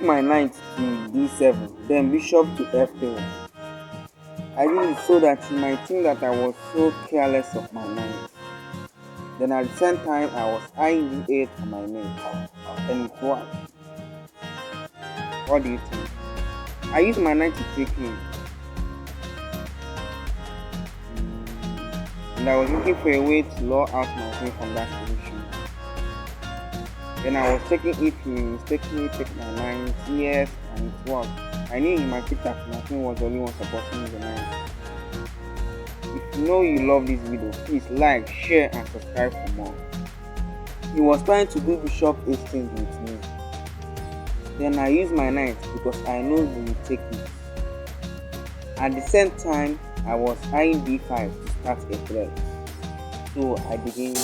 took my knight to d7, then bishop to f3. I did it so that he might think that I was so careless of my knight. Then at the same time, I was eyeing d8 for my mate, and it worked. What do you think? I used my knight to take him, and I was looking for a way to lure out my queen from that position. Then I was checking if he mistakenly took my knight, yes, and it worked. I knew he might think that my queen was the only one supporting the knight. If you know you love this video, please like, share and subscribe for more. He was trying to do bishop h8 with me. Then I used my knight because I know he will take it. At the same time, I was eyeing d5 to start a threat. So I began.